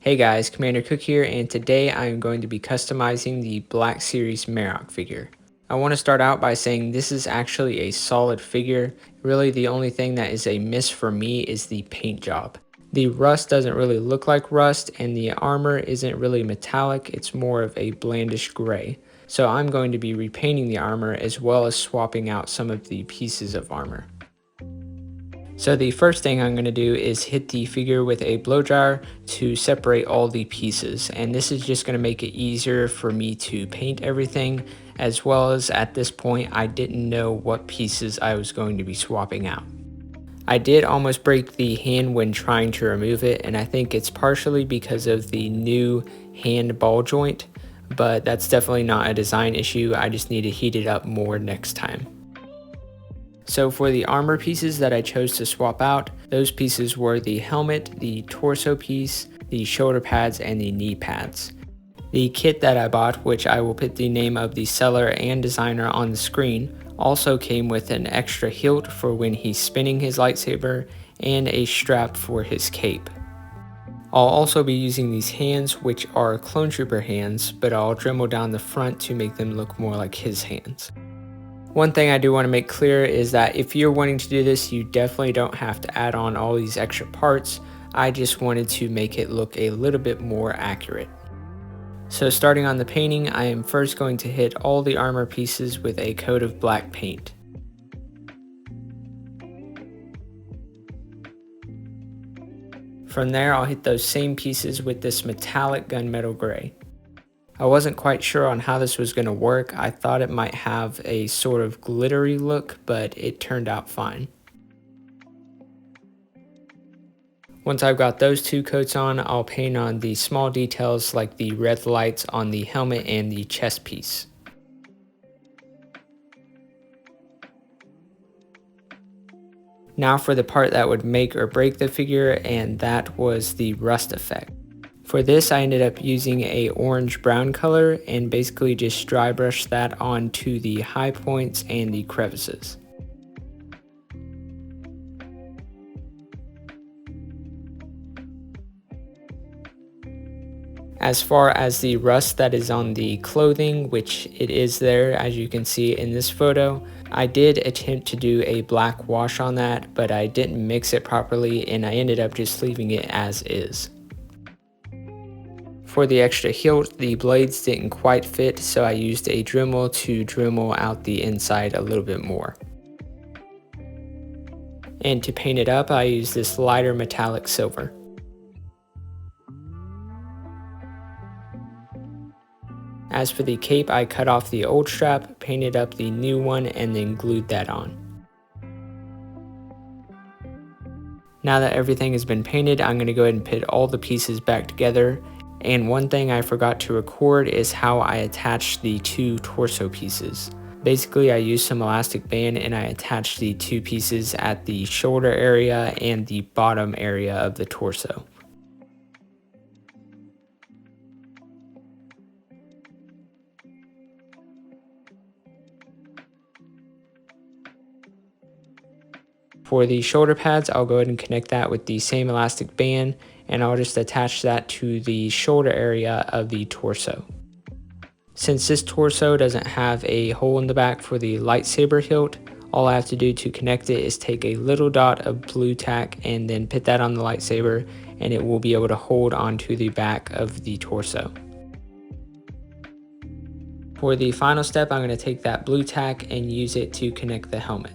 Hey guys, Commander Cook here, and today I am going to be customizing the Black Series Marrok figure. I want to start out by saying this is actually a solid figure. Really the only thing that is a miss for me is the paint job. The rust doesn't really look like rust, and the armor isn't really metallic, it's more of a blandish gray. So I'm going to be repainting the armor as well as swapping out some of the pieces of armor. So the first thing I'm going to do is hit the figure with a blow dryer to separate all the pieces, and this is just going to make it easier for me to paint everything, as well as at this point I didn't know what pieces I was going to be swapping out. I did almost break the hand when trying to remove it, and I think it's partially because of the new hand ball joint, but that's definitely not a design issue. I just need to heat it up more next time. So for the armor pieces that I chose to swap out, those pieces were the helmet, the torso piece, the shoulder pads, and the knee pads. The kit that I bought, which I will put the name of the seller and designer on the screen, also came with an extra hilt for when he's spinning his lightsaber and a strap for his cape. I'll also be using these hands, which are clone trooper hands, but I'll Dremel down the front to make them look more like his hands. One thing I do want to make clear is that if you're wanting to do this, you definitely don't have to add on all these extra parts. I just wanted to make it look a little bit more accurate. So starting on the painting, I am first going to hit all the armor pieces with a coat of black paint. From there, I'll hit those same pieces with this metallic gunmetal gray. I wasn't quite sure on how this was going to work. I thought it might have a sort of glittery look, but it turned out fine. Once I've got those two coats on, I'll paint on the small details like the red lights on the helmet and the chest piece. Now for the part that would make or break the figure, and that was the rust effect. For this, I ended up using a orange-brown color and basically just dry brushed that onto the high points and the crevices. As far as the rust that is on the clothing, which it is there as you can see in this photo, I did attempt to do a black wash on that, but I didn't mix it properly and I ended up just leaving it as is. For the extra hilt, the blades didn't quite fit, so I used a Dremel to Dremel out the inside a little bit more. And to paint it up, I used this lighter metallic silver. As for the cape, I cut off the old strap, painted up the new one, and then glued that on. Now that everything has been painted, I'm going to go ahead and put all the pieces back together. And one thing I forgot to record is how I attached the two torso pieces. Basically, I used some elastic band and I attached the two pieces at the shoulder area and the bottom area of the torso. For the shoulder pads, I'll go ahead and connect that with the same elastic band, and I'll just attach that to the shoulder area of the torso. Since this torso doesn't have a hole in the back for the lightsaber hilt, all I have to do to connect it is take a little dot of blue tack and then put that on the lightsaber, and it will be able to hold onto the back of the torso. For the final step, I'm going to take that blue tack and use it to connect the helmet.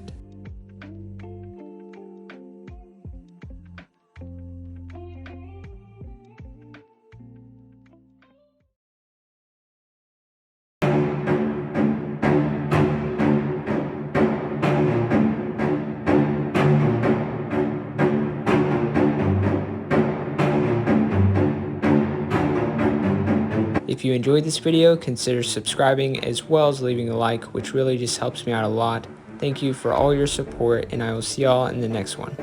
If you enjoyed this video, consider subscribing as well as leaving a like, which really just helps me out a lot. Thank you for all your support, and I will see y'all in the next one.